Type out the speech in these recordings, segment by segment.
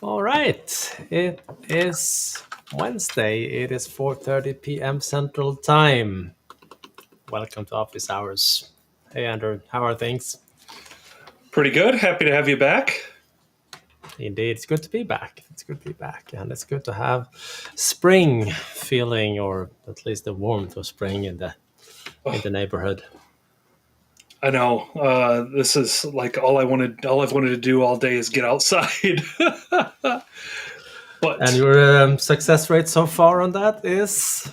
All right, it is Wednesday. It is 4:30 p.m. Central Time. Welcome to Office Hours. Hey, Andrew, how are things? Pretty good. Happy to have you back. Indeed, it's good to be back. It's good to be back, and it's good to have spring feeling, or at least the warmth of spring in the neighborhood. I know. This is like all I've wanted to do all day is get outside. And But your success rate so far on that is?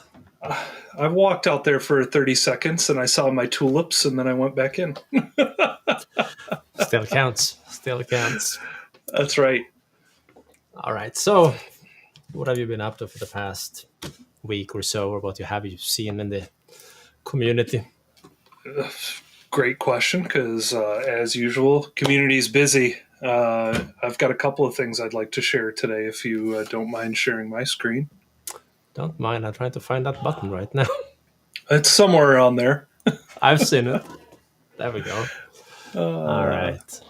I walked out there for 30 seconds and I saw my tulips and then I went back in. Still counts. Still counts. That's right. All right. So, what have you been up to for the past week or so, or what have you seen in the community? Great question, because as usual, community's busy. I've got a couple of things I'd like to share today, if you don't mind sharing my screen. Don't mind. I'm trying to find that button right now. It's somewhere around there. I've seen it. There we go. All right.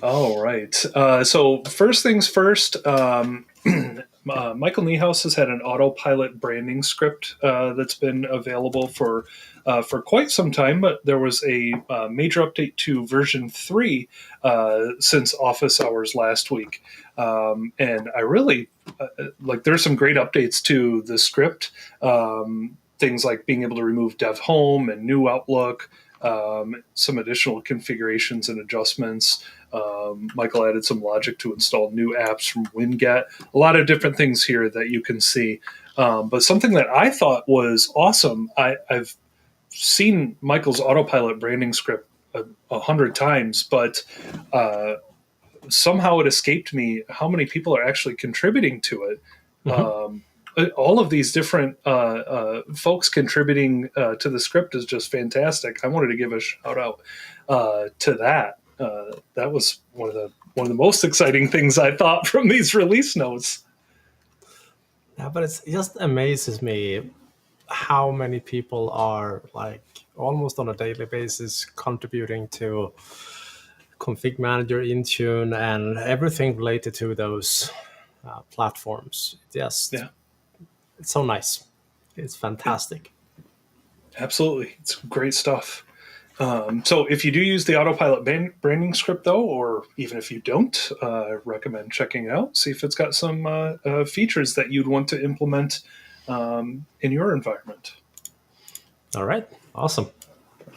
All right. So first things first, Michael Niehaus has had an autopilot branding script that's been available for quite some time, but there was a major update to version 3 since office hours last week. And I really like, there's some great updates to the script. Things like being able to remove dev home and new Outlook, some additional configurations and adjustments. Michael added some logic to install new apps from Winget. A lot of different things here that you can see. But something that I thought was awesome, I've seen Michael's autopilot branding script 100 times, but somehow it escaped me how many people are actually contributing to it. All of these different folks contributing to the script is just fantastic. I wanted to give a shout out to that. That was one of the most exciting things I thought from these release notes. Yeah, but it just amazes me how many people are like almost on a daily basis contributing to ConfigMgr, Intune, and everything related to those platforms. Yes, Yeah, it's so nice. It's fantastic. absolutely. It's great stuff. So if you do use the autopilot branding script, though, or even if you don't, I recommend checking it out. See if it's got some features that you'd want to implement in your environment. All right. Awesome.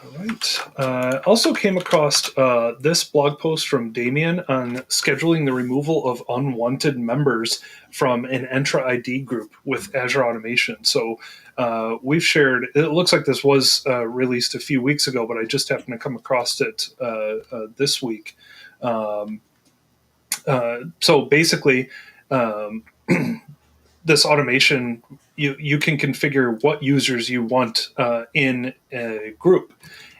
All right. Also came across this blog post from Damien on scheduling the removal of unwanted members from an Entra ID group with Azure Automation. So we've shared, it looks like this was released a few weeks ago, but I just happened to come across it this week. So basically, this automation, you can configure what users you want in a group.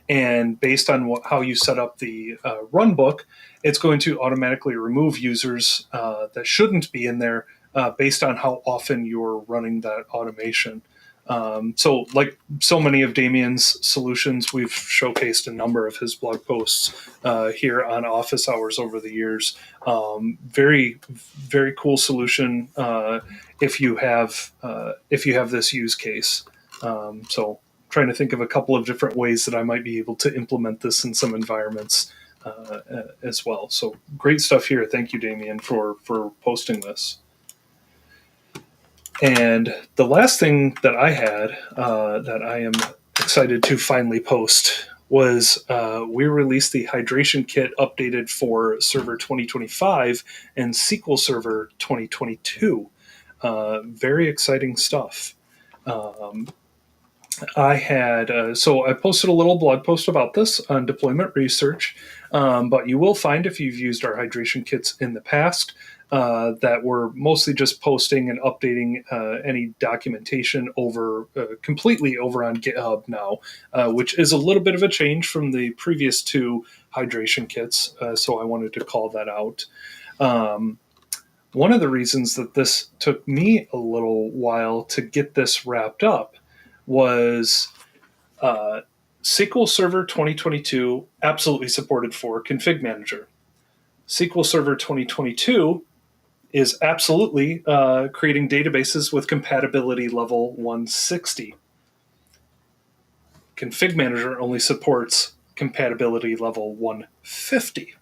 And based on how you set up the run book, it's going to automatically remove users that shouldn't be in there based on how often you're running that automation. So like so many of Damien's solutions, we've showcased a number of his blog posts here on Office Hours over the years. Very, very cool solution if you have this use case. So trying to think of a couple of different ways that I might be able to implement this in some environments as well. So great stuff here. Thank you, Damien, for posting this. And the last thing that I had that I am excited to finally post was we released the hydration kit updated for Server 2025 and SQL Server 2022. Very exciting stuff. I had so I posted a little blog post about this on deployment research, but you will find if you've used our hydration kits in the past that we're mostly just posting and updating any documentation over completely over on GitHub now, which is a little bit of a change from the previous two hydration kits. So I wanted to call that out. One of the reasons that this took me a little while to get this wrapped up was SQL Server 2022 absolutely supported for ConfigMgr. SQL Server 2022 is absolutely creating databases with compatibility level 160. ConfigMgr only supports compatibility level 150.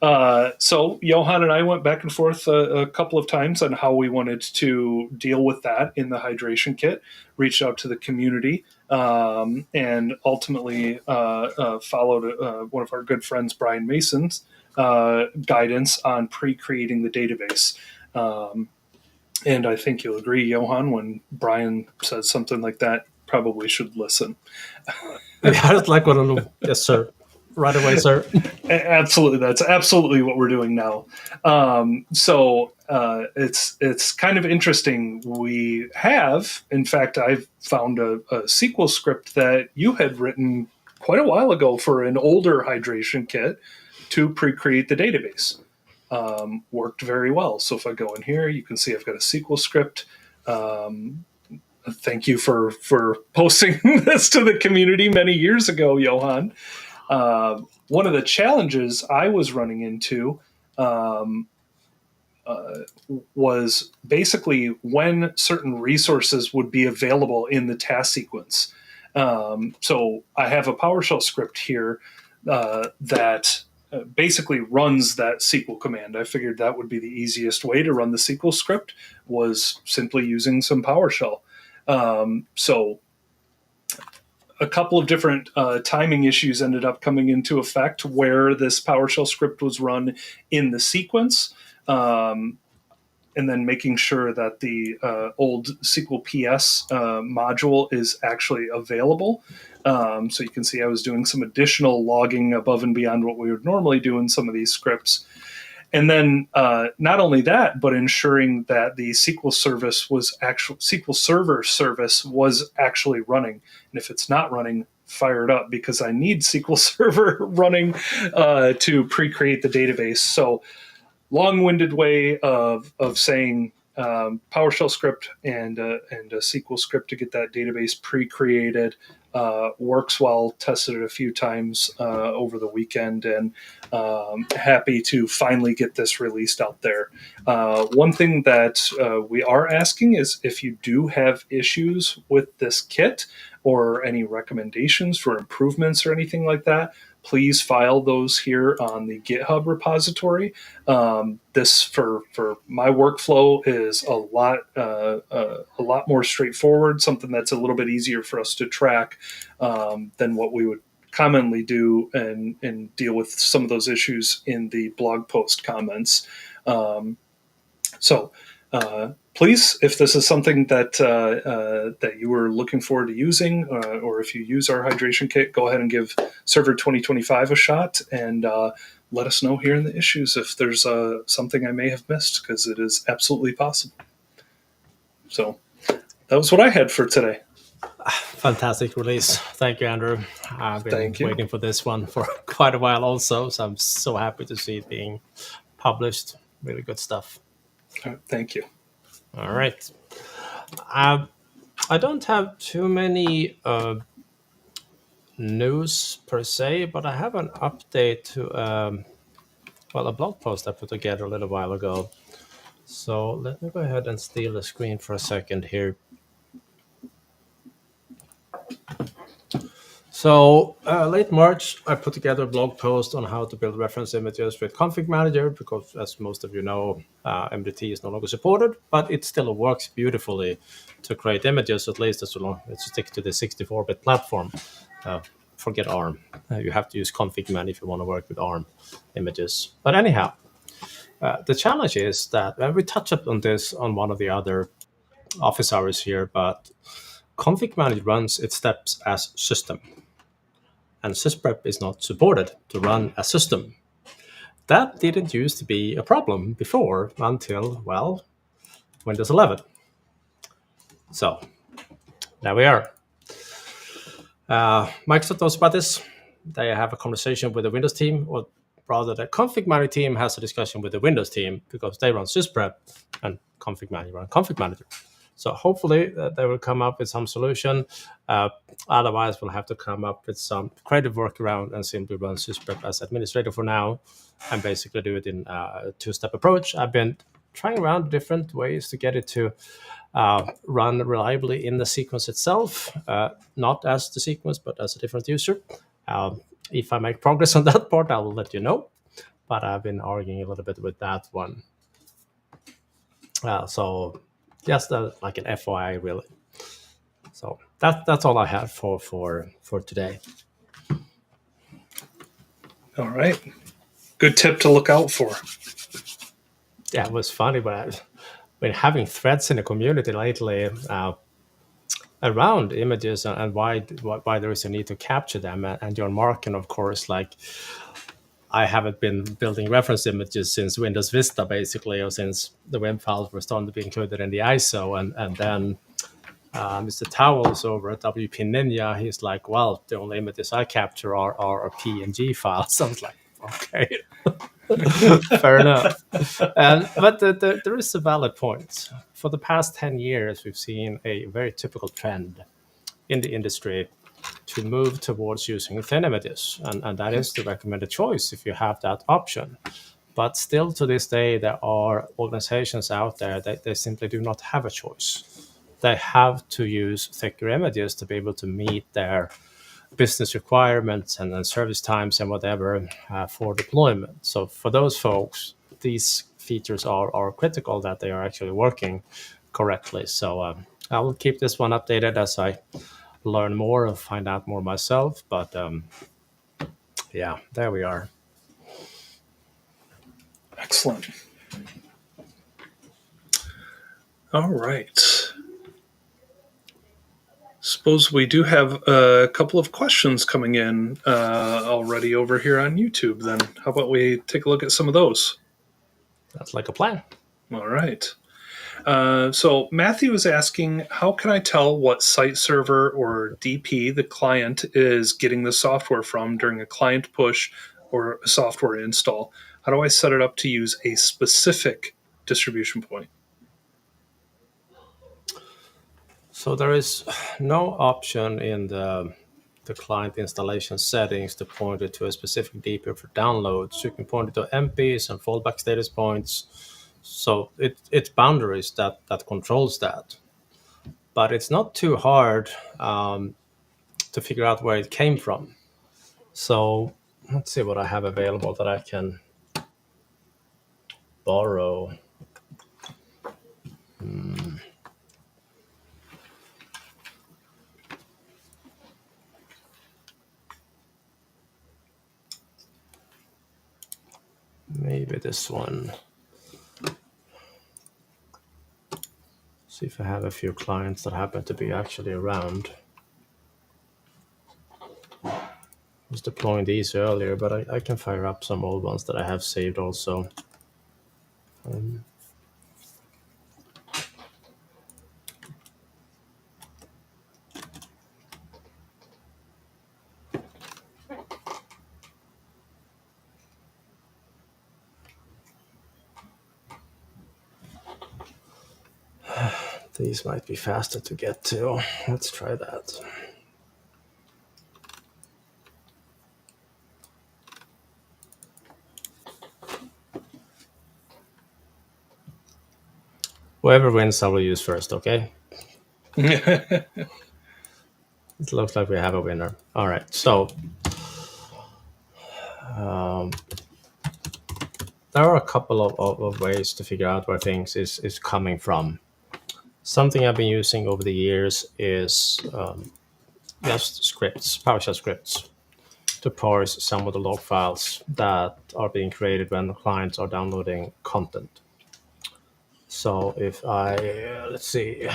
So Johan and I went back and forth a couple of times on how we wanted to deal with that in the hydration kit, reached out to the community, and ultimately followed one of our good friends, Brian Mason's guidance on pre-creating the database. And I think you'll agree, Johan, when Brian says something like that, probably should listen. Yeah, it's like one. Yes, sir. Right away, sir. Absolutely, that's absolutely what we're doing now. So it's kind of interesting. We have, in fact, I've found a SQL script that you had written quite a while ago for an older hydration kit to pre-create the database. Worked very well. So if I go in here, you can see I've got a SQL script. Thank you for posting this to the community many years ago, Johan. One of the challenges I was running into was basically when certain resources would be available in the task sequence. So I have a PowerShell script here that basically runs that SQL command. I figured that would be the easiest way to run the SQL script, was simply using some PowerShell. So a couple of different timing issues ended up coming into effect where this PowerShell script was run in the sequence, and then making sure that the old SQL PS module is actually available. So you can see I was doing some additional logging above and beyond what we would normally do in some of these scripts. And then not only that, but ensuring that the SQL Server service was actually running. And if it's not running, fire it up, because I need SQL Server running to pre-create the database. So long-winded way of saying PowerShell script and a SQL script to get that database pre-created. Works well, tested it a few times over the weekend, and happy to finally get this released out there. One thing that we are asking is if you do have issues with this kit or any recommendations for improvements or anything like that, please file those here on the GitHub repository. This for my workflow is a lot more straightforward, something that's a little bit easier for us to track than what we would commonly do and deal with some of those issues in the blog post comments. So please, if this is something that that you were looking forward to using, or if you use our hydration kit, go ahead and give Server 2025 a shot, and let us know here in the issues if there's something I may have missed, because it is absolutely possible. So that was what I had for today. Fantastic release. Thank you, Andrew. I've been waiting for this one for quite a while also, so I'm so happy to see it being published. Really good stuff. Thank you. All right. I don't have too many news per se, but I have an update to a blog post I put together a little while ago. So let me go ahead and steal the screen for a second here. So late March, I put together a blog post on how to build reference images with ConfigMgr, because as most of you know, MDT is no longer supported, but it still works beautifully to create images, at least as long as you stick to the 64-bit platform. Forget ARM. You have to use ConfigMan if you want to work with ARM images. But anyhow, the challenge is that, and we touched on this on one of the other office hours here, but ConfigMan runs its steps as system, and sysprep is not supported to run a system. That didn't used to be a problem before until, well, Windows 11. So there we are. Microsoft knows about this. They have a conversation with the Windows team, or rather the ConfigMgr team has a discussion with the Windows team, because they run sysprep and ConfigMgr run ConfigManager. So hopefully they will come up with some solution. Otherwise, we'll have to come up with some creative workaround and simply run sysprep as administrator for now, and basically do it in a two-step approach. I've been trying around different ways to get it to run reliably in the sequence itself, not as the sequence, but as a different user. If I make progress on that part, I will let you know. But I've been arguing a little bit with that one. So just like an FYI, really. So that's all I have for today. All right. Good tip to look out for. Yeah, it was funny, but I've been having threads in the community lately around images and why there is a need to capture them. And John Markin, of course, like, I haven't been building reference images since Windows Vista, basically, or since the WIMP files were starting to be included in the ISO. And then Mr. Towels over at WP Ninja, he's like, well, the only images I capture are PNG files. I was like, okay, fair enough. But there is a valid point. For the past 10 years, we've seen a very typical trend in the industry to move towards using thin images, and that is the recommended choice if you have that option. But still, to this day, there are organizations out there that they simply do not have a choice. They have to use thicker images to be able to meet their business requirements and service times and whatever for deployment. So for those folks, these features are critical that they are actually working correctly. So I will keep this one updated as I learn more and find out more myself. But yeah, there we are. Excellent. All right. Suppose we do have a couple of questions coming in already over here on YouTube. Then how about we take a look at some of those? That's like a plan. All right. So Matthew is asking, how can I tell what site server or DP the client is getting the software from during a client push or a software install? How do I set it up to use a specific distribution point? So there is no option in the client installation settings to point it to a specific DP for downloads. You can point it to MPs and fallback status points. So it's boundaries that controls that. But it's not too hard to figure out where it came from. So let's see what I have available that I can borrow. Maybe this one. See if I have a few clients that happen to be actually around. I was deploying these earlier, but I can fire up some old ones that I have saved also. These might be faster to get to. Let's try that. Whoever wins, I will use first, okay? It looks like we have a winner. All right, so there are a couple of ways to figure out where things is coming from. Something I've been using over the years is just scripts, PowerShell scripts, to parse some of the log files that are being created when the clients are downloading content. So if I, let's see.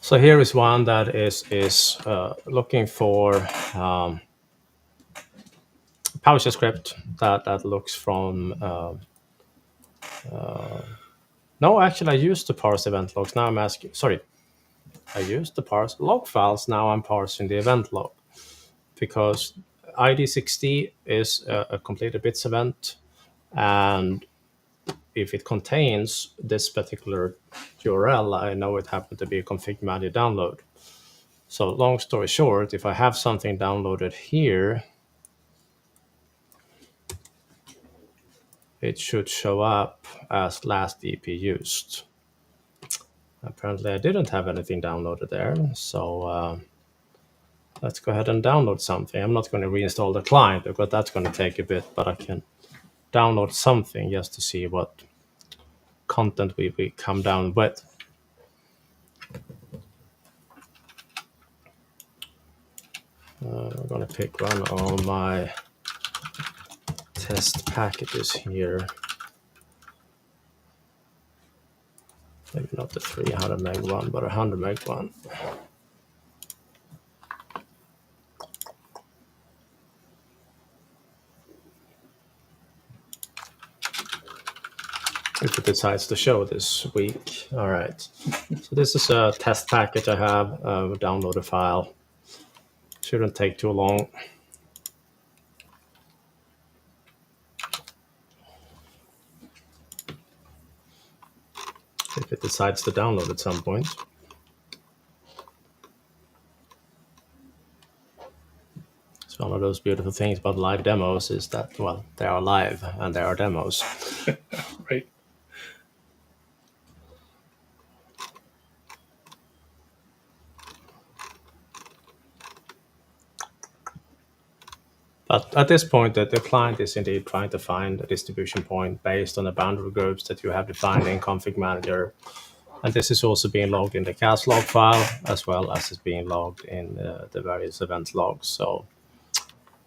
So here is one that is looking for PowerShell script that looks from. No, actually, I used to parse event logs. Now I'm asking. Sorry, I used to parse log files. Now I'm parsing the event log because ID60 is a completed bits event, and if it contains this particular URL, I know it happened to be a ConfigMgr download. So long story short, if I have something downloaded here, it should show up as last EP used. Apparently I didn't have anything downloaded there, so let's go ahead and download something. I'm not going to reinstall the client because that's going to take a bit, but I can download something just to see what content we come down with. I'm going to pick one of my test packages here. Maybe not the 300 meg one, but 100 meg one. If it decides to show this week. All right. So this is a test package I have. Download a file. Shouldn't take too long. If it decides to download at some point. It's one of those beautiful things about live demos is that, well, they are live and they are demos. Right. But at this point, the client is indeed trying to find a distribution point based on the boundary groups that you have defined in ConfigMgr. And this is also being logged in the cast log file, as well as it's being logged in the various event logs. So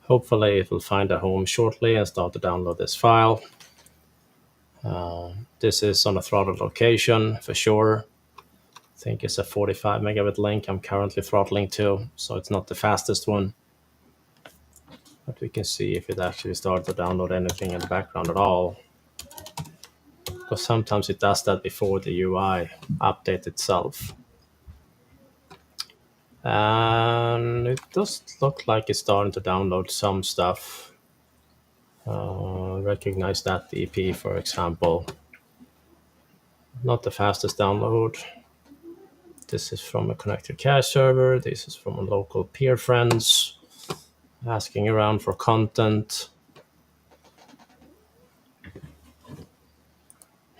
hopefully it will find a home shortly and start to download this file. This is on a throttled location for sure. I think it's a 45 megabit link I'm currently throttling to, so it's not the fastest one. But we can see if it actually starts to download anything in the background at all. Because sometimes it does that before the UI update itself. And it does look like it's starting to download some stuff. Recognize that EP, for example. Not the fastest download. This is from a connected cache server. This is from a local peer friends asking around for content.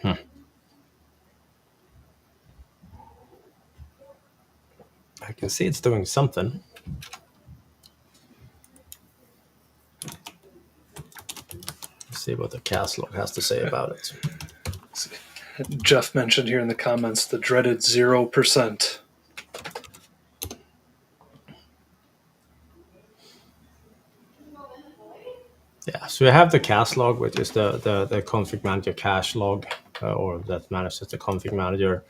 I can see it's doing something. Let's see what the cast log has to say about it. Jeff mentioned here in the comments the dreaded 0%. Yeah, so we have the cast log, which is the ConfigMgr cache log, or that manages the config manager.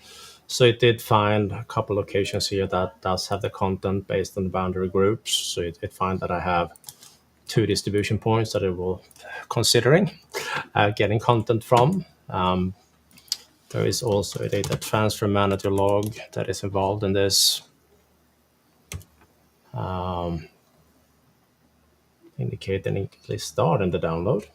So it did find a couple locations here that does have the content based on the boundary groups. So it found that I have 2 distribution points that it will considering getting content from. There is also a data transfer manager log that is involved in this. Indicating at start in the download.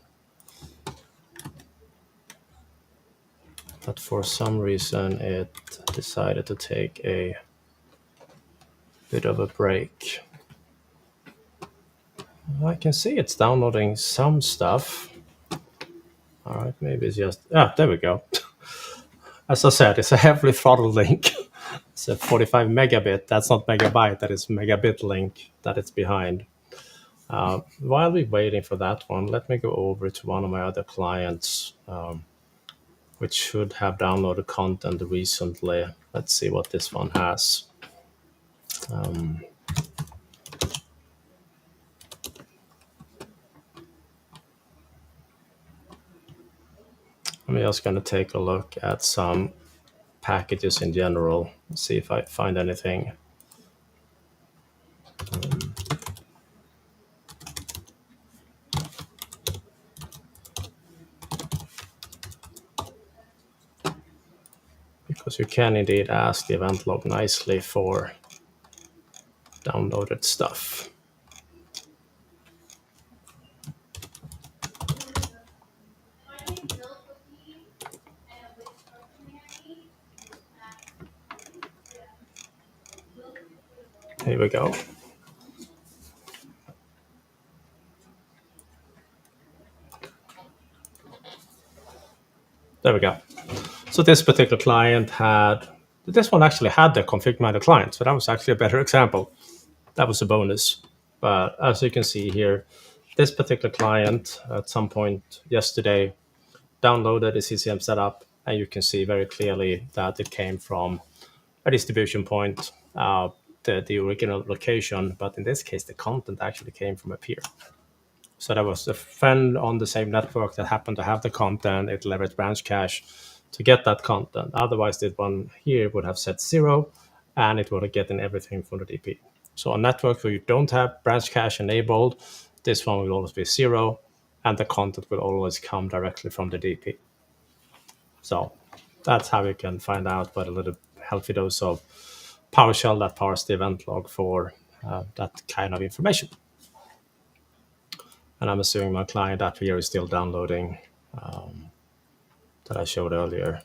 But for some reason it decided to take a bit of a break. I can see it's downloading some stuff. All right, maybe it's just, there we go. As I said, it's a heavily throttled link. It's a 45 megabit. That's not megabyte, that is megabit link that it's behind. While we're waiting for that one, let me go over to one of my other clients, which should have downloaded content recently. Let's see what this one has. I'm just going to take a look at some packages in general, see if I find anything. Because you can indeed ask the event log nicely for downloaded stuff. Here we go. There we go. So this particular client this one actually had the ConfigMgr client. So that was actually a better example. That was a bonus. But as you can see here, this particular client at some point yesterday downloaded the CCM setup, and you can see very clearly that it came from a distribution point, the original location, but in this case, the content actually came from a peer. So there was a friend on the same network that happened to have the content. It leveraged branch cache to get that content. Otherwise, this one here would have set 0, and it would have gotten everything from the DP. So on network where you don't have branch cache enabled, this one will always be 0, and the content will always come directly from the DP. So that's how you can find out what a little healthy dose of PowerShell that powers the event log for that kind of information. And I'm assuming my client that here is still downloading that I showed earlier.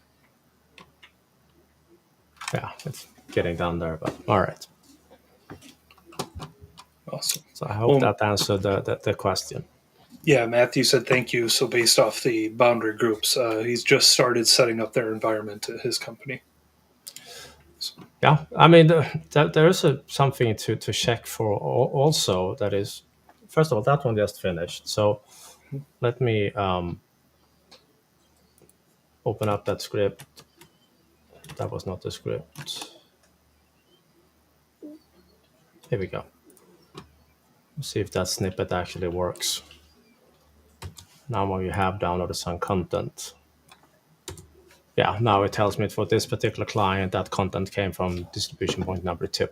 Yeah, it's getting down there, but all right. Awesome. So I hope that answered the question. Yeah, Matthew said thank you. So based off the boundary groups, he's just started setting up their environment at his company. Yeah, I mean, there is something to check for also. That is, first of all, that one just finished. So let me open up that script. That was not the script. Here we go. Let's see if that snippet actually works. Now when you have downloaded some content. Yeah, now it tells me for this particular client that content came from distribution point number 2.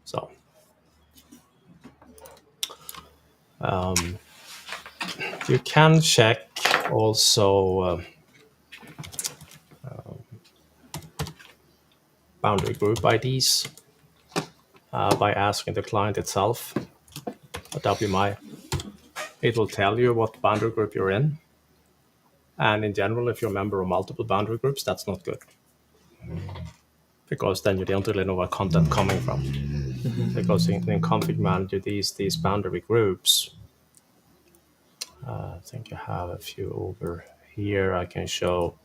So you can check also boundary group IDs by asking the client itself, WMI. It will tell you what boundary group you're in. And in general, if you're a member of multiple boundary groups, that's not good. Because then you don't really know where content coming from. Because in ConfigMgr, these boundary groups, I think I have a few over here I can show.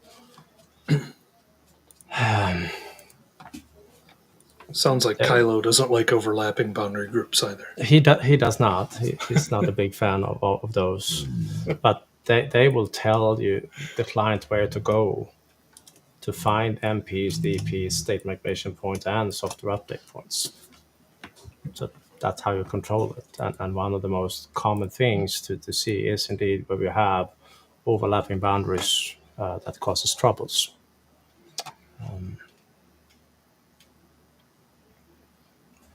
Sounds like Kylo doesn't like overlapping boundary groups either. He does not. He's not a big fan of those. But they will tell you, the client, where to go to find MPs, DPs, state migration points, and software update points. So that's how you control it. And one of the most common things to see is indeed where we have overlapping boundaries that causes troubles.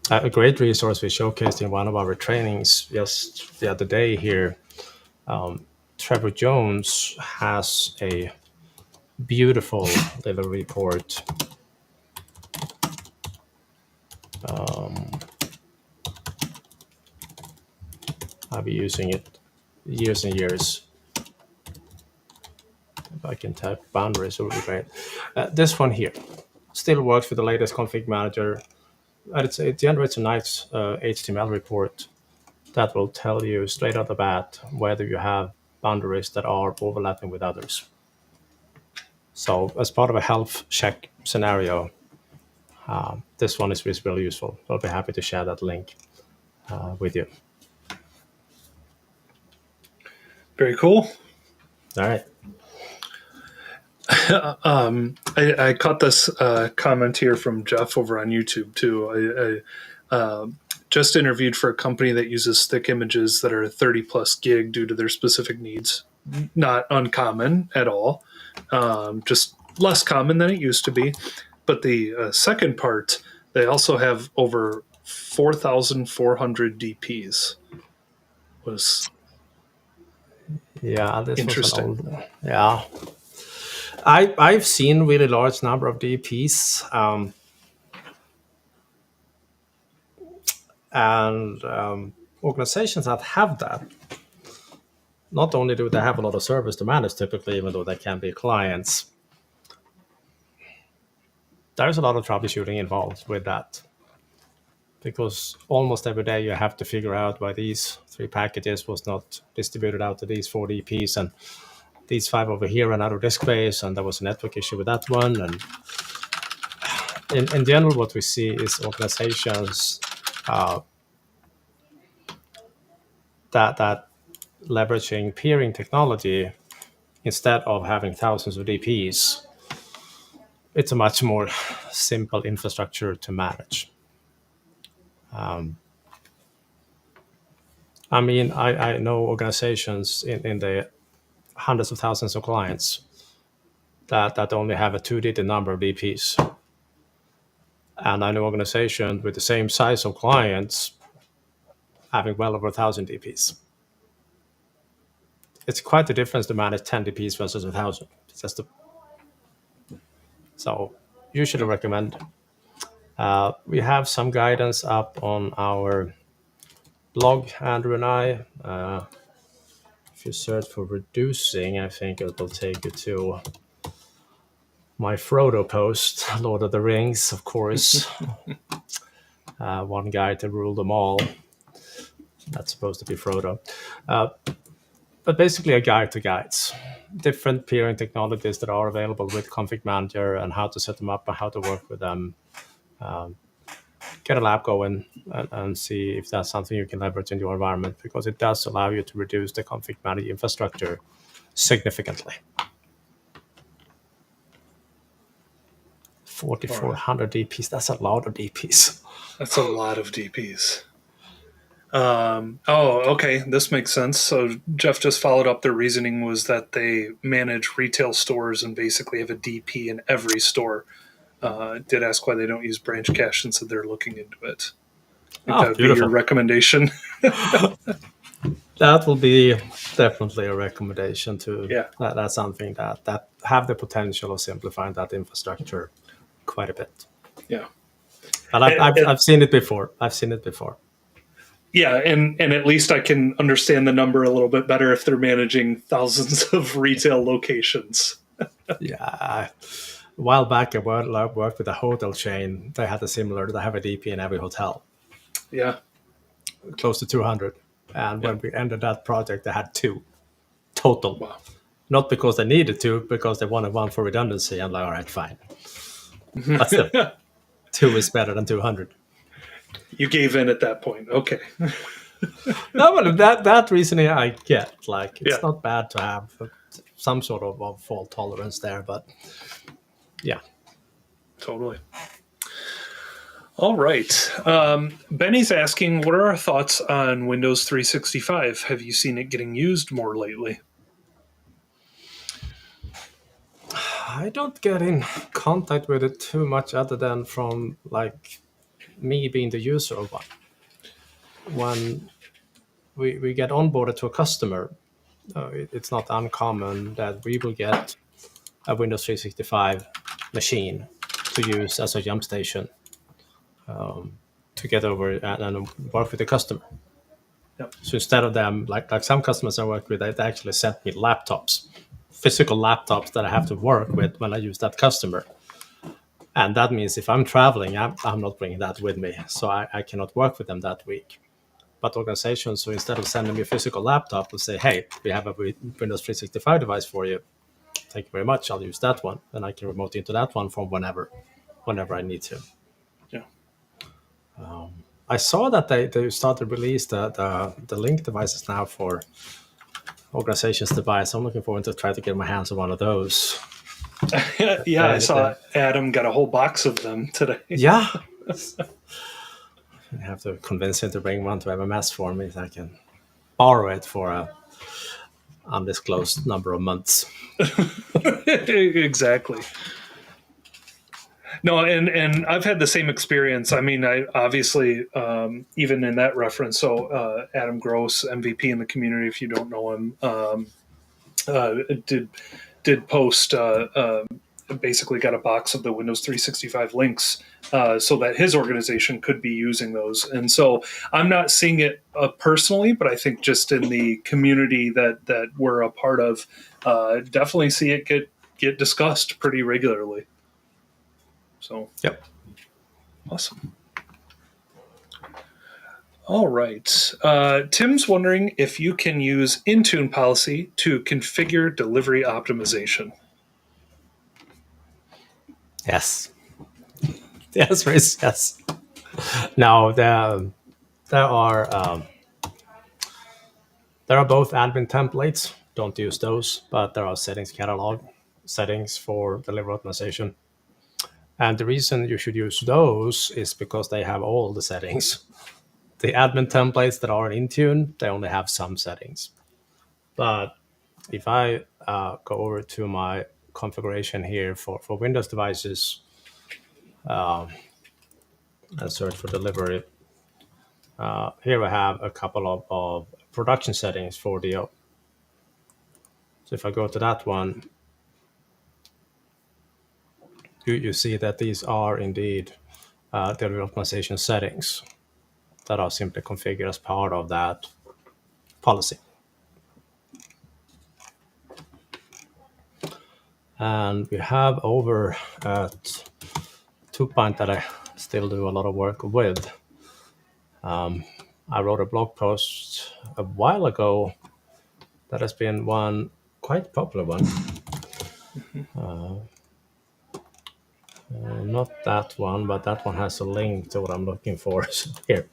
A great resource we showcased in one of our trainings just the other day here. Trevor Jones has a beautiful little report. I'll be using it years and years. If I can type boundaries, it would be great. This one here still works with the latest ConfigMgr. It generates a nice HTML report that will tell you straight out the bat whether you have boundaries that are overlapping with others. So as part of a health check scenario, this one is really useful. I'll be happy to share that link with you. Very cool. All right. I caught this comment here from Jeff over on YouTube too. I just interviewed for a company that uses thick images that are 30 plus gig due to their specific needs. Not uncommon at all, just less common than it used to be. But the second part, they also have over 4,400 DPs. Was this interesting. Was an old, yeah. I've seen really large number of DPs, and organizations that have that. Not only do they have a lot of servers to manage, typically, even though they can be clients, there's a lot of troubleshooting involved with that. Because almost every day you have to figure out why these 3 packages was not distributed out to these 4 DPs, and these 5 over here ran out of disk space, and there was a network issue with that one. And in general, what we see is organizations that leveraging peering technology instead of having thousands of DPs. It's a much more simple infrastructure to manage. I mean, I know organizations in the hundreds of thousands of clients that only have a 2-digit number of DPs. And I know organizations with the same size of clients having well over 1,000 DPs. It's quite a difference to manage 10 DPs versus 1,000. It's just so usually recommend. We have some guidance up on our blog, Andrew and I. If you search for reducing, I think it will take you to my Frodo post, Lord of the Rings, of course. One guy to rule them all. That's supposed to be Frodo. But basically a guide to guides. Different peering technologies that are available with ConfigMgr and how to set them up and how to work with them. Get a lab going and see if that's something you can leverage in your environment, because it does allow you to reduce the ConfigMgr infrastructure significantly. 4,400 DPs, that's a lot of DPs. That's a lot of DPs. Okay, this makes sense. So Jeff just followed up. Their reasoning was that they manage retail stores and basically have a DP in every store. Did ask why they don't use branch cache and said they're looking into it. That would be your recommendation. That will be definitely a recommendation to. Yeah. That's something that have the potential of simplifying that infrastructure quite a bit. Yeah. But I've seen it before. Yeah, and at least I can understand the number a little bit better if they're managing thousands of retail locations. Yeah. A while back, I worked with a hotel chain. They had a similar. They have a DP in every hotel. Yeah. Close to 200. And when we ended that project, they had 2 total. Wow. Not because they needed to, because they wanted one for redundancy. I'm like, all right, fine. But still, 2 is better than 200. You gave in at that point. Okay. No, but that reasoning I get. Like, it's not bad to have some sort of fault tolerance there, but yeah. Totally. All right. Benny's asking, what are our thoughts on Windows 365? Have you seen it getting used more lately? I don't get in contact with it too much other than from like me being the user of one. When we get onboarded to a customer, it's not uncommon that we will get a Windows 365 machine to use as a jump station to get over and work with the customer. Yep. So instead of them, like some customers I work with, they actually sent me laptops, physical laptops that I have to work with when I use that customer. And that means if I'm traveling, I'm not bringing that with me. So I cannot work with them that week. But organizations, so instead of sending me a physical laptop, will say, hey, we have a Windows 365 device for you. Thank you very much. I'll use that one. And I can remote into that one from whenever I need to. Yeah. I saw that they started to release the link devices now for organizations to buy. So I'm looking forward to try to get my hands on one of those. Yeah, I saw Adam got a whole box of them today. Yeah. I have to convince him to bring one to MMS for me so I can borrow it for a undisclosed number of months. Exactly. No, and I've had the same experience. I mean, I obviously, even in that reference, so Adam Gross, MVP in the community, if you don't know him, did post, basically got a box of the Windows 365 links so that his organization could be using those. And so I'm not seeing it personally, but I think just in the community that we're a part of, definitely see it get discussed pretty regularly. So, yep. Awesome. All right. Tim's wondering if you can use Intune policy to configure delivery optimization. Yes. The answer is yes. No, there are both admin templates. Don't use those, but there are settings catalog settings for delivery optimization. And the reason you should use those is because they have all the settings. The admin templates that are in Intune, they only have some settings. But if I go over to my configuration here for Windows devices and search for delivery, here I have a couple of production settings for DO. So if I go to that one, you see that these are indeed delivery optimization settings that are simply configured as part of that policy. And we have over at 2 Point that I still do a lot of work with. I wrote a blog post a while ago that has been one quite popular one. Not that one, but that one has a link to what I'm looking for here.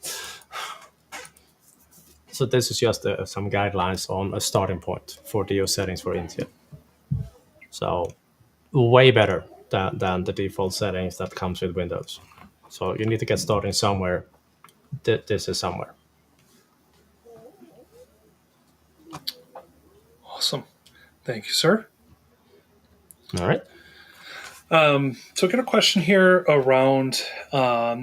So this is just some guidelines on a starting point for DO settings for Intune. So way better than the default settings that comes with Windows. So you need to get started somewhere. This is somewhere. Awesome. Thank you, sir. All right. So I got a question here around are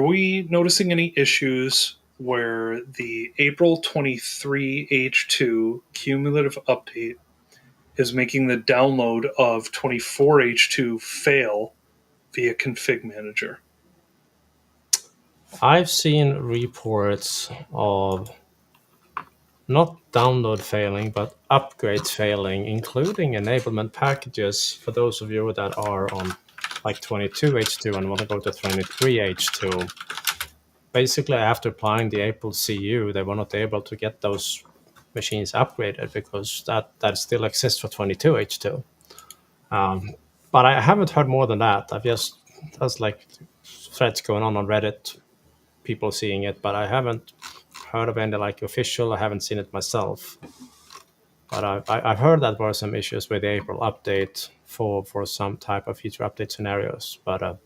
we noticing any issues where the April 23 H2 cumulative update is making the download of 24 H2 fail via ConfigMgr? I've seen reports of not download failing, but upgrades failing, including enablement packages for those of you that are on like 22H2 and want to go to 23H2. Basically, after applying the April CU, they were not able to get those machines upgraded because that still exists for 22H2. But I haven't heard more than that. There's like threads going on Reddit, people seeing it, but I haven't heard of any like official. I haven't seen it myself. But I've heard that there were some issues with the April update for some type of feature update scenarios. But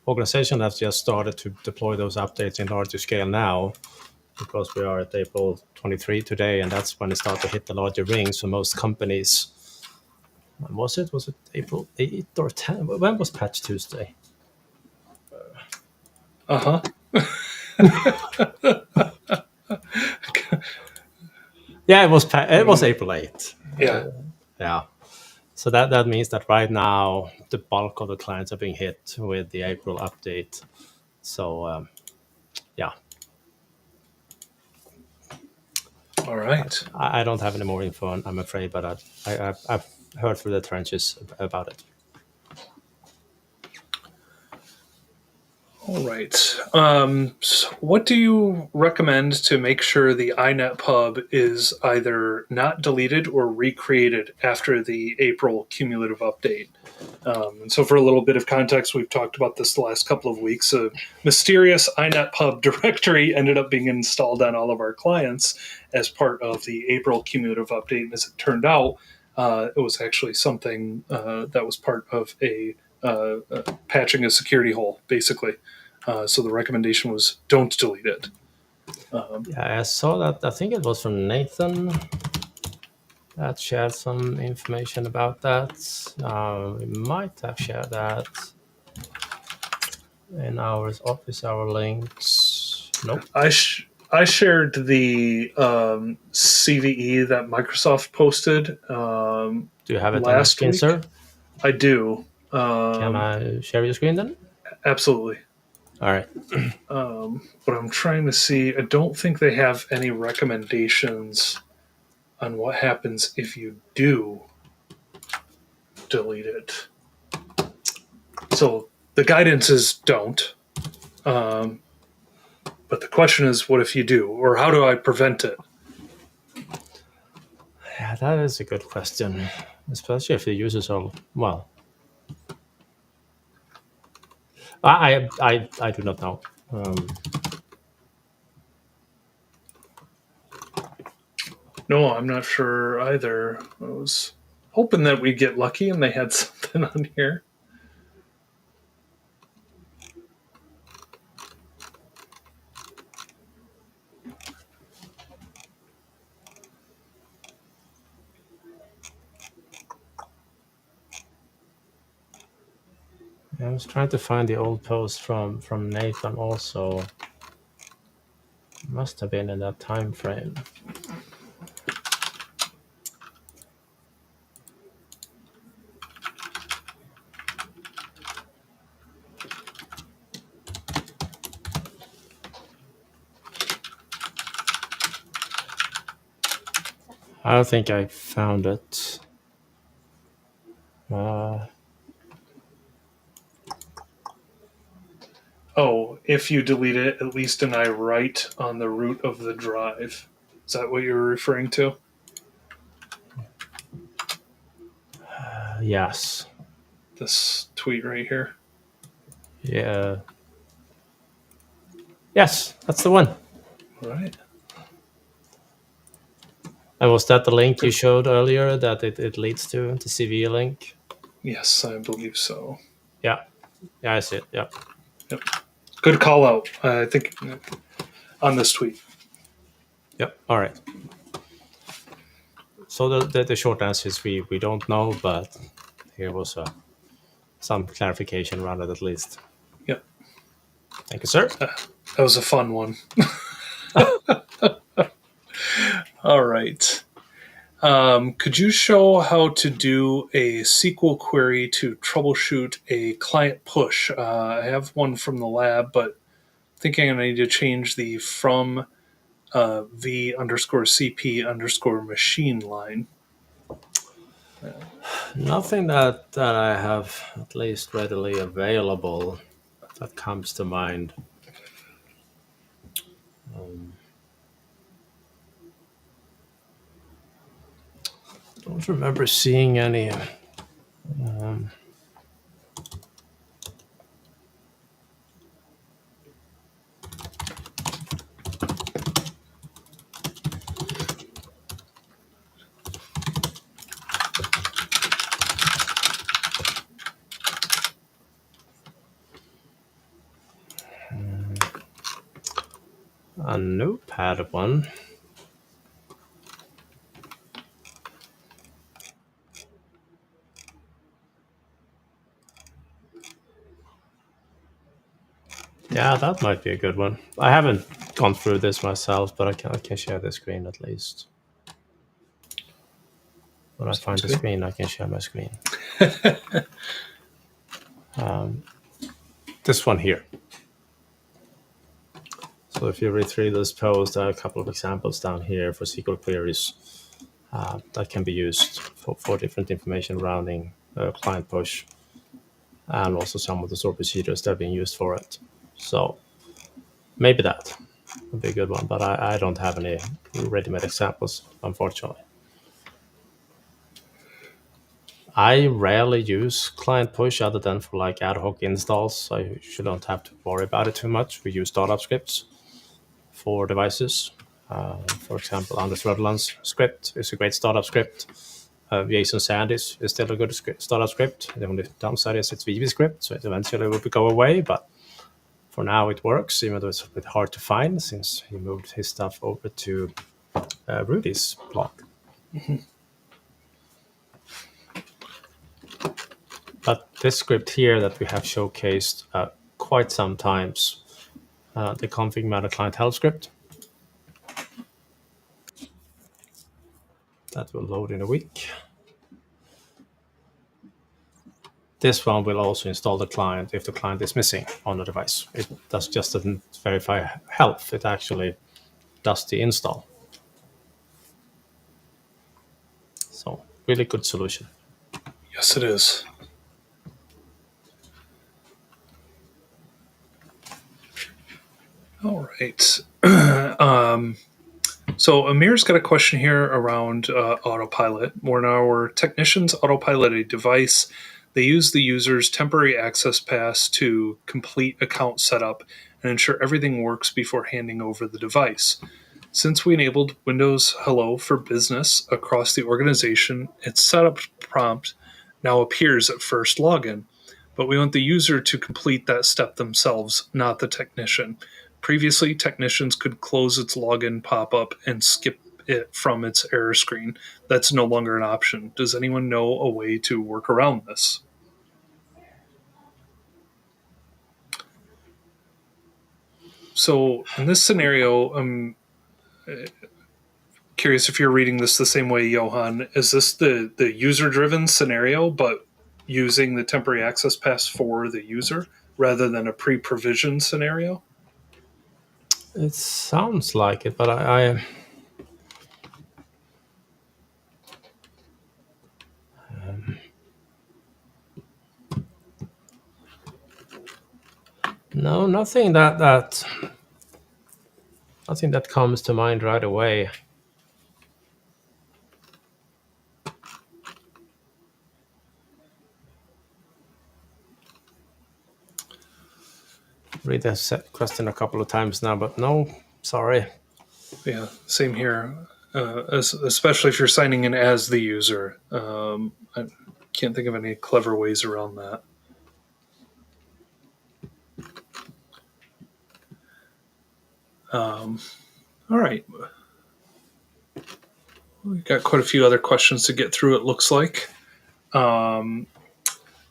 organization has just started to deploy those updates in larger scale now because we are at April 23 today, and that's when it started to hit the larger rings for most companies. Was it April 8 or 10? When was Patch Tuesday? Uh-huh. Yeah, it was April 8. Yeah. Yeah. So that means that right now the bulk of the clients are being hit with the April update. So yeah. All right. I don't have any more info, I'm afraid, but I've heard through the trenches about it. All right. So what do you recommend to make sure the Inetpub is either not deleted or recreated after the April cumulative update? And so for a little bit of context, we've talked about this the last couple of weeks. A mysterious Inetpub directory ended up being installed on all of our clients as part of the April cumulative update. And as it turned out, it was actually something that was part of patching a security hole, basically. So the recommendation was don't delete it. Yeah, I saw that. I think it was from Nathan that shared some information about that. We might have shared that in our office hour links. Nope. I shared the CVE that Microsoft posted. Do you have it on your last screen, week? sir? I do. Can I share your screen then? Absolutely. All right. But I'm trying to see. I don't think they have any recommendations on what happens if you do delete it. So the guidance is don't. But the question is, what if you do? Or how do I prevent it? Yeah, that is a good question, especially if the users are, well, I do not know. No, I'm not sure either. I was hoping that we'd get lucky and they had something on here. I was trying to find the old post from Nathan also. Must have been in that time frame. I don't think I found it. Oh, if you delete it, at least an I write on the root of the drive. Is that what you were referring to? Yes. This tweet right here. Yeah. Yes, that's the one. All right. And was that the link you showed earlier that it leads to, the CV link? Yes, I believe so. Yeah. Yeah, I see it. Yeah. Yep. Good call out, I think, on this tweet. Yep. All right. So the short answer is we don't know, but here was some clarification around it at least. Yep. Thank you, sir. That was a fun one. All right. Could you show how to do a SQL query to troubleshoot a client push? I have one from the lab, but thinking I need to change the from v underscore cp underscore machine line. Nothing that I have at least readily available that comes to mind. Don't remember seeing any. A notepad one. Yeah, that might be a good one. I haven't gone through this myself, but I can share the screen at least. When I find the screen, I can share my screen. This one here. So if you read through this post, there are a couple of examples down here for SQL queries that can be used for different information rounding, client push, and also some of the stored procedures that are being used for it. So maybe that would be a good one, but I don't have any ready-made examples, unfortunately. I rarely use client push other than for like ad hoc installs. So you don't have to worry about it too much. We use startup scripts for devices. For example, Anders Rödland's script is a great startup script. Jason Sandy's is still a good startup script. The only downside is it's VB script, so it eventually will go away. But for now, it works, even though it's a bit hard to find since he moved his stuff over to Rudy's blog. But this script here that we have showcased quite some times, the ConfigMgr client help script, that will load in a week. This one will also install the client if the client is missing on the device. It doesn't verify health, it actually does the install. So really good solution. Yes, it is. All right. So Amir's got a question here around autopilot. When our technicians autopilot a device, they use the user's temporary access pass to complete account setup and ensure everything works before handing over the device. Since we enabled Windows Hello for Business across the organization, its setup prompt now appears at first login. But we want the user to complete that step themselves, not the technician. Previously, technicians could close its login pop-up and skip it from its error screen. That's no longer an option. Does anyone know a way to work around this? So in this scenario, I'm curious if you're reading this the same way, Johan. Is this the user-driven scenario, but using the temporary access pass for the user rather than a pre-provisioned scenario? It sounds like it, but no, nothing nothing that comes to mind right away. Read the question a couple of times now, but no, sorry. Yeah, same here. Especially if you're signing in as the user. I can't think of any clever ways around that. All right. We've got quite a few other questions to get through, it looks like.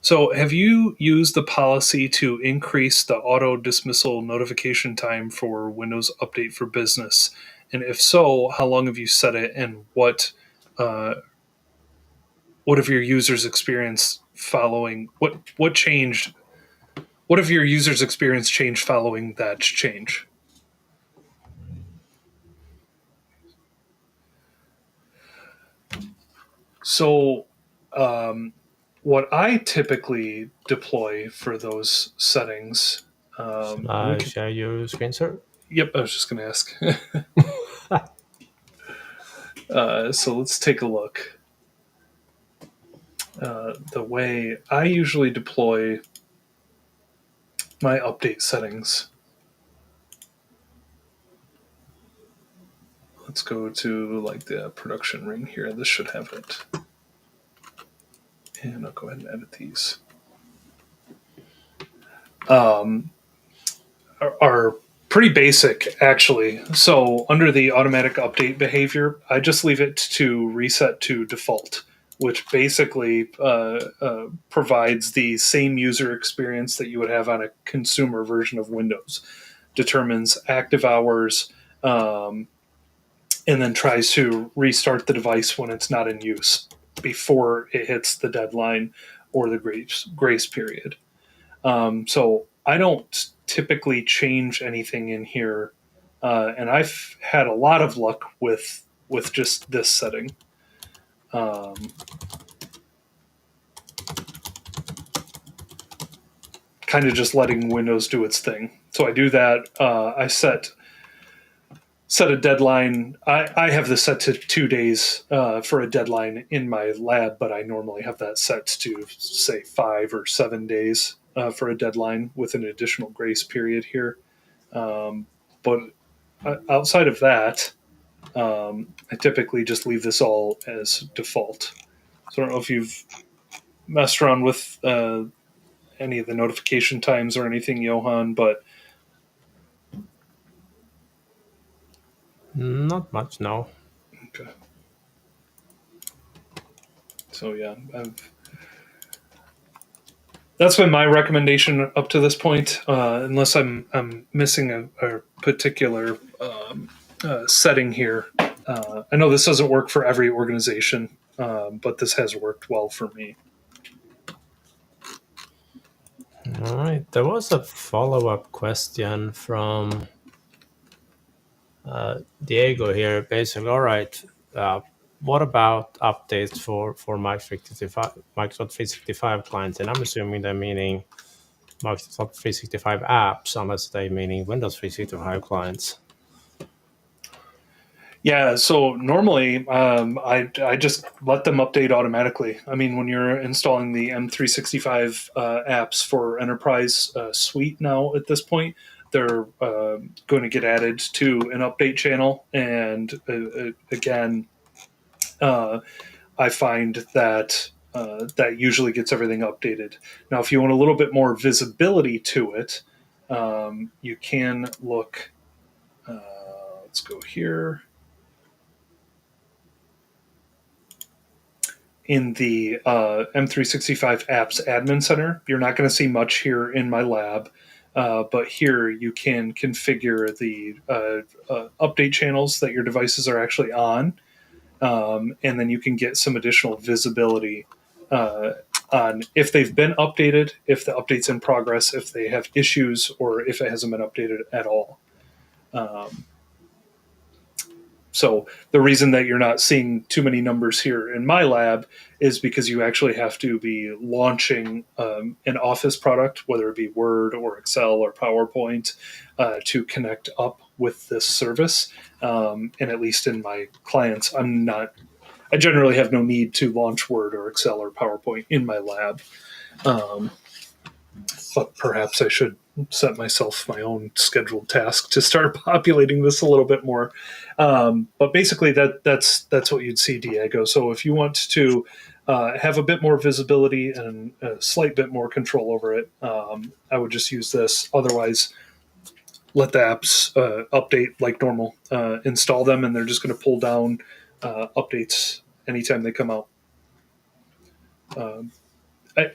So, have you used the policy to increase the auto dismissal notification time for Windows Update for Business? And if so, how long have you set it, and what have your users experienced following? What changed? What have your users' experience changed following that change? So, what I typically deploy for those settings. Share your screen, sir? Yep, I was just going to ask. So let's take a look. The way I usually deploy my update settings. Let's go to like the production ring here. This should have it. And I'll go ahead and edit these. Are pretty basic, actually. So under the automatic update behavior, I just leave it to reset to default, which basically provides the same user experience that you would have on a consumer version of Windows. Determines active hours, and then tries to restart the device when it's not in use before it hits the deadline or the grace period. So I don't typically change anything in here, and I've had a lot of luck with just this setting. Kind of just letting Windows do its thing. So I do that. I set a deadline. I have this set to 2 days for a deadline in my lab, but I normally have that set to say 5 or 7 days for a deadline with an additional grace period here. But outside of that, I typically just leave this all as default. So I don't know if you've messed around with any of the notification times or anything, Johan, but Not much, no. okay. So yeah, that's been my recommendation up to this point, unless I'm missing a particular setting here. I know this doesn't work for every organization, but this has worked well for me. All right. There was a follow-up question from Diego here. Basically, all right. What about updates for Microsoft 365 clients? And I'm assuming they're meaning Microsoft 365 apps, unless they meaning Windows 365 clients. Yeah, so normally I just let them update automatically. I mean, when you're installing the M365 apps for Enterprise Suite now at this point, they're going to get added to an update channel. And again, I find that that usually gets everything updated. Now, if you want a little bit more visibility to it, you can look. Let's go here. In the M365 Apps Admin Center. You're not going to see much here in my lab, but here you can configure the update channels that your devices are actually on, and then you can get some additional visibility on if they've been updated, if the update's in progress, if they have issues, or if it hasn't been updated at all. So the reason that you're not seeing too many numbers here in my lab is because you actually have to be launching an Office product, whether it be Word or Excel or PowerPoint, to connect up with this service. And at least in my clients, I generally have no need to launch Word or Excel or PowerPoint in my lab. But perhaps I should set myself my own scheduled task to start populating this a little bit more. But basically, that's what you'd see, Diego. So if you want to have a bit more visibility and a slight bit more control over it, I would just use this. Otherwise, let the apps update like normal. Install them, and they're just going to pull down updates anytime they come out.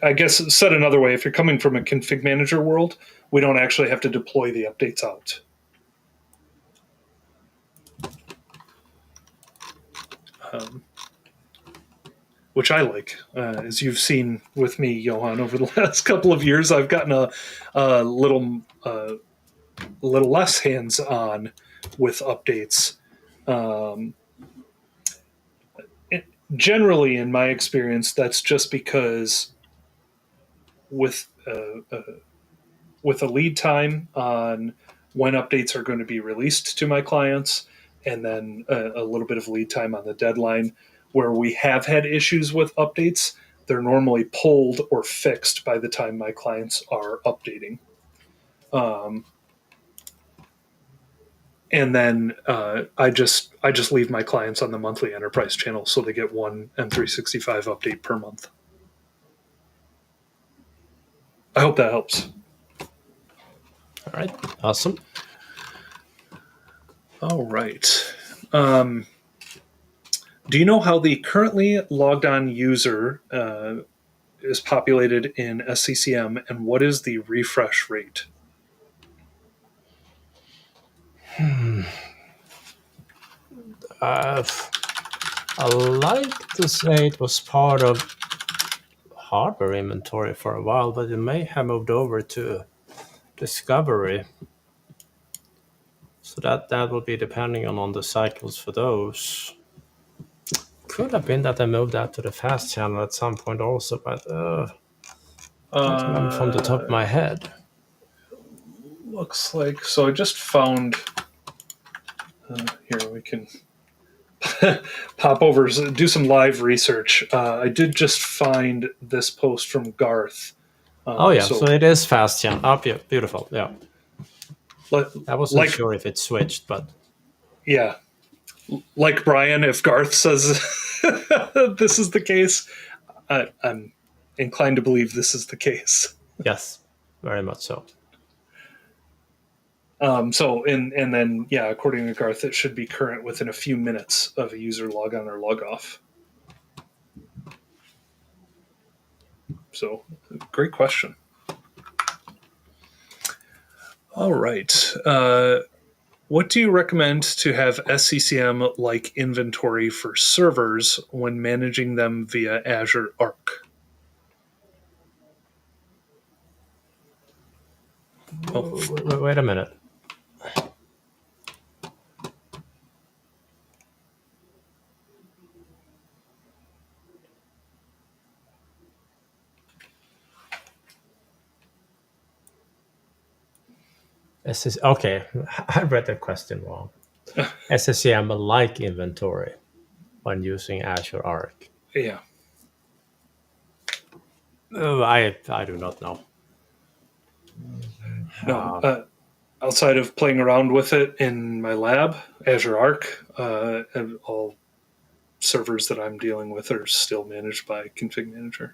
I guess said another way, if you're coming from a config manager world, we don't actually have to deploy the updates out. Which I like. As you've seen with me, Johan, over the last couple of years, I've gotten a little less hands-on with updates. Generally, in my experience, that's just because with a lead time on when updates are going to be released to my clients, and then a little bit of lead time on the deadline, where we have had issues with updates, they're normally pulled or fixed by the time my clients are updating. And then I just leave my clients on the monthly enterprise channel, so they get one M365 update per month. I hope that helps. All right, awesome. All right. Do you know how the currently logged on user is populated in SCCM, and what is the refresh rate? I like to say it was part of hardware inventory for a while, but it may have moved over to discovery. So that will be depending on the cycles for those. Could have been that I moved that to the fast channel at some point also, but don't remember from the top of my head. Looks like so. I just found here we can pop over, do some live research. I did just find this post from Garth. So it is fast channel. Oh, yeah, beautiful. Yeah, I wasn't like, sure if it switched, but yeah, like Brian, if Garth says this is the case, I'm inclined to believe this is the case. yes, very much so. And then according to Garth, it should be current within a few minutes of a user log on or log off. So, great question. All right. What do you recommend to have SCCM-like inventory for servers when managing them via Azure ARC? Wait a minute. Okay, I read the question wrong. SCCM-like inventory when using Azure ARC. Yeah. I do not know. No. Outside of playing around with it in my lab, Azure ARC, and all servers that I'm dealing with are still managed by ConfigMgr.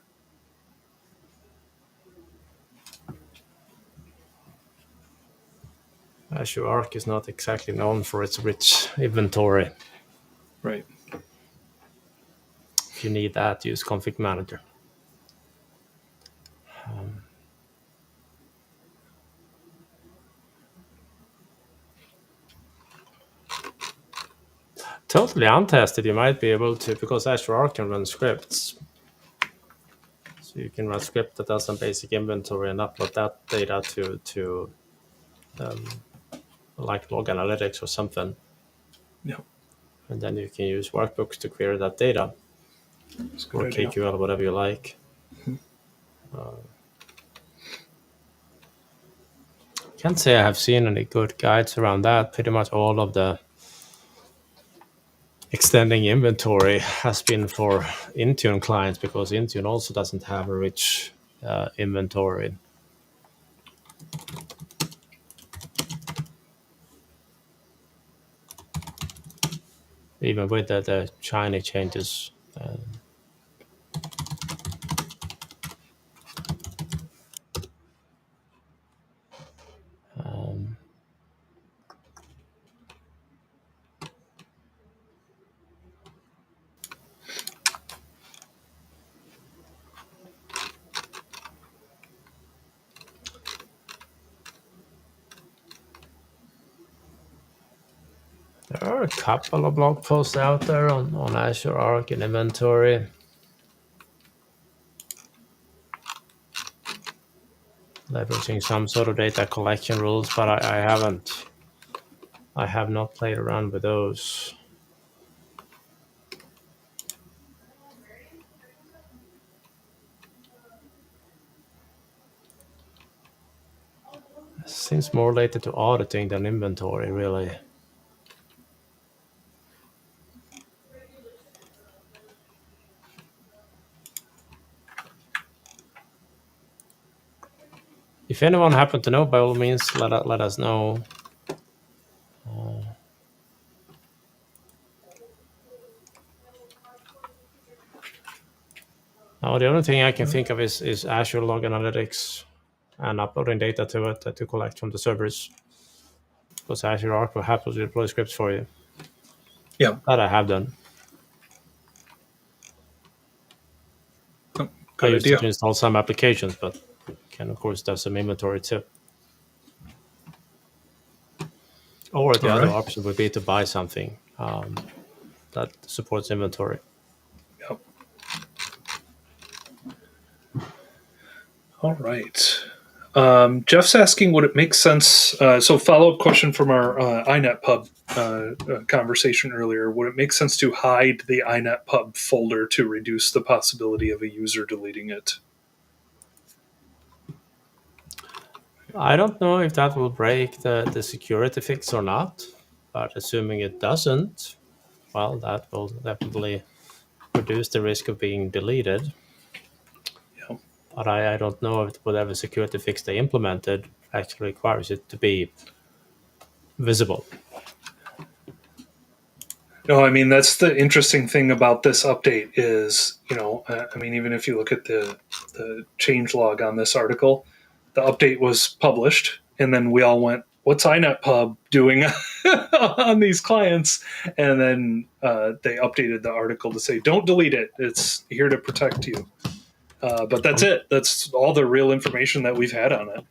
Azure ARC is not exactly known for its rich inventory. Right. If you need that, use ConfigMgr. Totally untested, you might be able to, because Azure ARC can run scripts. So you can run a script that does some basic inventory and upload that data to like log analytics or something. Yeah. And then you can use workbooks to query that data, That's a or good idea. KQL, whatever you like. Can't say I have seen any good guides around that. Pretty much all of the extending inventory has been for Intune clients, because Intune also doesn't have a rich inventory. Even with the China changes. There are a couple of blog posts out there on Azure ARC and inventory. Leveraging some sort of data collection rules, but I have not played around with those. Seems more related to auditing than inventory, really. If anyone happen to know, by all means, let us know. Now, the only thing I can think of is Azure Log Analytics and uploading data to it to collect from the servers. Because Azure Arc will happily deploy scripts for you. Yeah. That I have done. Oh, I good used idea. it to install some applications, but can of course do some inventory too. Or the All other right. option would be to buy something that supports inventory. Yep. All right. Jeff's asking, would it make sense? So, follow-up question from our Inetpub conversation earlier. Would it make sense to hide the Inetpub folder to reduce the possibility of a user deleting it? I don't know if that will break the security fix or not, but assuming it doesn't, well, that will definitely reduce the risk of being deleted. Yeah. But I don't know if whatever security fix they implemented actually requires it to be visible. No, I mean, that's the interesting thing about this update is, I mean, even if you look at the change log on this article, the update was published, and then we all went, "What's Inetpub doing on these clients?" And then they updated the article to say, "Don't delete it. It's here to protect you." But that's it. That's all the real information that we've had on it.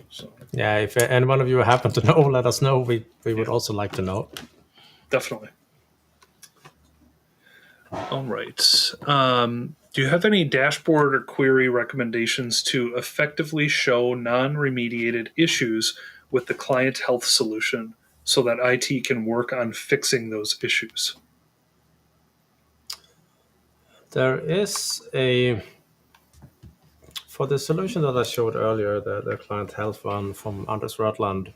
So Yeah, if any one of you happen to know, let us know. We would also like to know. definitely. All right. Do you have any dashboard or query recommendations to effectively show non-remediated issues with the client health solution so that IT can work on fixing those issues? There is a, for the solution that I showed earlier, the client health one from Anders Rutland,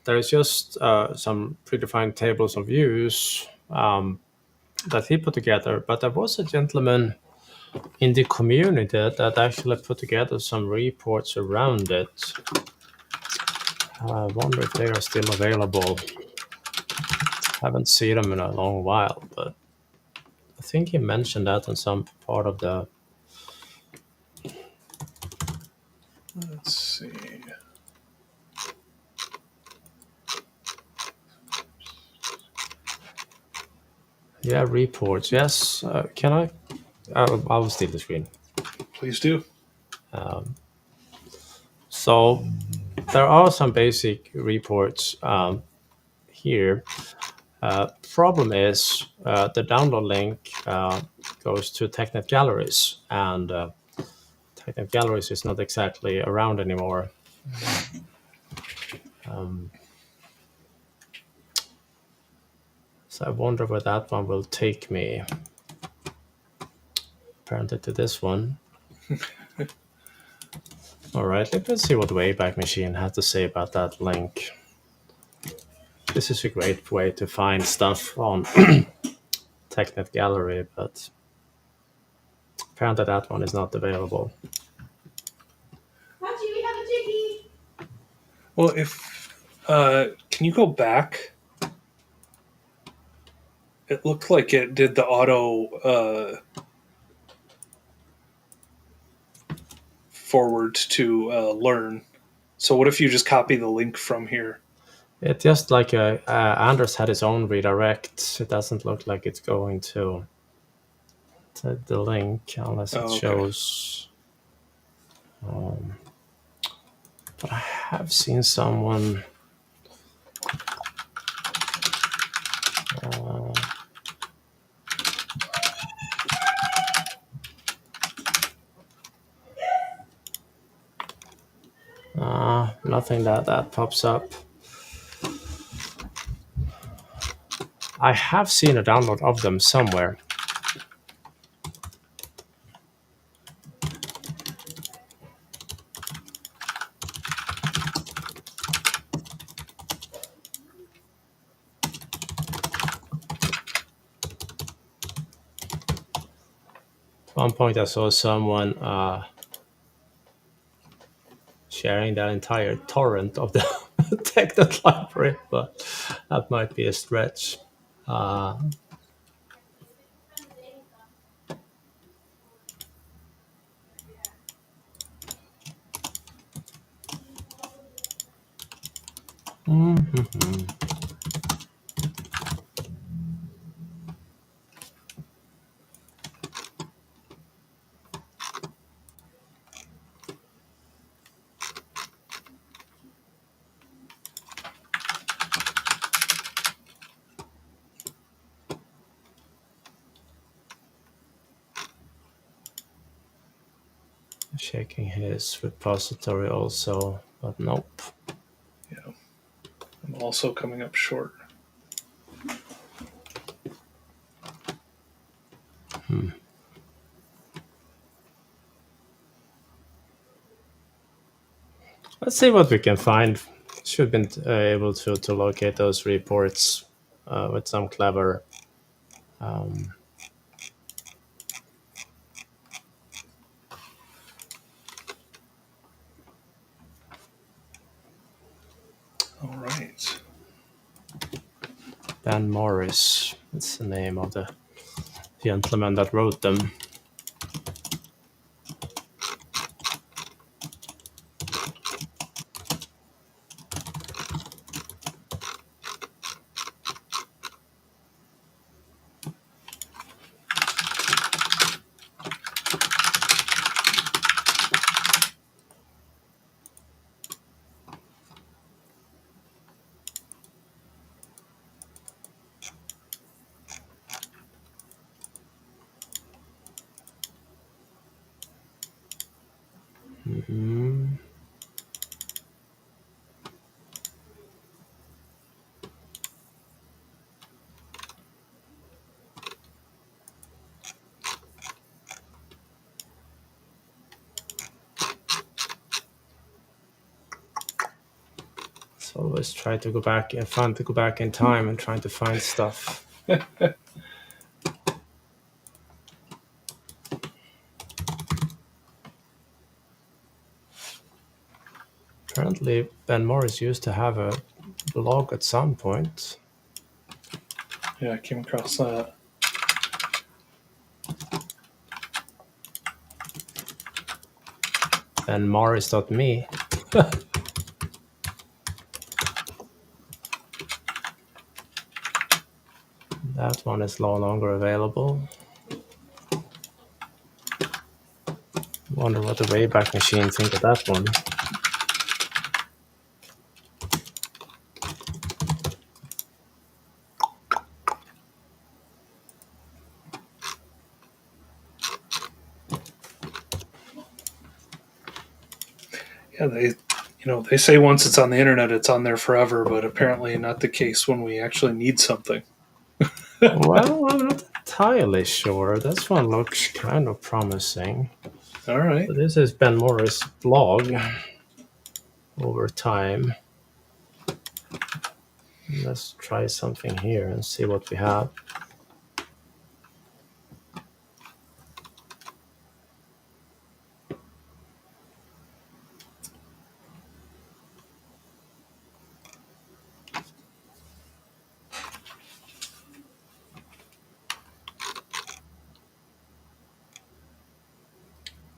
there is just some predefined tables of views that he put together. But there was a gentleman in the community that actually put together some reports around it. I wonder if they are still available. Haven't seen them in a long while, but I think he mentioned that in some part of the. Let's see. Yeah, reports. Yes. Can I? I'll steal the screen. Please do. So there are some basic reports here. Problem is the download link goes to TechNet Galleries, and TechNet Galleries is not exactly around anymore. So I wonder where that one will take me. Apparently to this one. All right, let's see what Wayback Machine had to say about that link. This is a great way to find stuff on TechNet Gallery, but apparently that one is not available. Well, if can you go back? It looked like it did the auto forward to learn. So what if you just copy the link from here? It's just like Anders had his own redirect. It doesn't look like it's going to the link unless it shows. But I have seen someone. Nothing that pops up. I have seen a download of them somewhere. At one point I saw someone sharing their entire torrent of the TechNet library, but that might be a stretch. Checking his repository also, but nope. Yeah, I'm also coming up short. Let's see what we can find. Should be able to locate those reports with some clever. All right. Ben Morris. That's the name of the gentleman that wrote them. So always try to go back and go back in time and trying to find stuff. Apparently, Ben Morris used to have a blog at some point. Yeah, I came across that. benmorris.me. That one is no longer available. Wonder what the Wayback Machine think of that one. Yeah, they say once it's on the internet, it's on there forever, but apparently not the case when we actually need something. Well, I'm not entirely sure. This one looks kind of promising. All right. So this is Ben Morris' blog over time. Let's try something here and see what we have.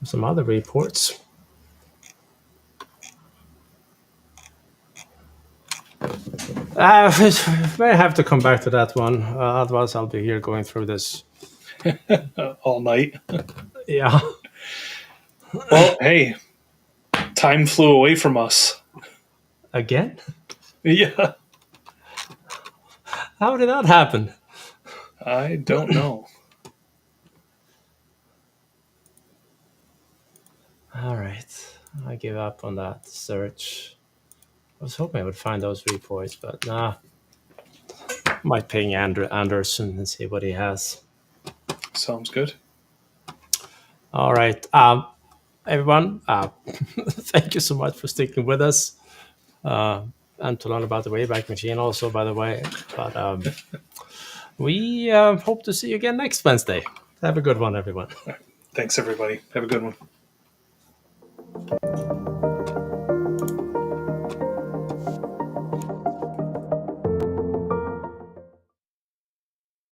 Some other reports. May have to come back to that one. Otherwise, I'll be here going through this all night. Yeah. Well, hey, time flew away from us. Again? Yeah. How did that happen? I don't know. All right. I give up on that search. I was hoping I would find those reports, but nah. Might ping Anderson and see what he has. Sounds good. All right. Everyone, thank you so much for sticking with us. And to learn about the Wayback Machine also, by the way. But we hope to see you again next Wednesday. Have a good one, everyone. Thanks, everybody. Have a good one.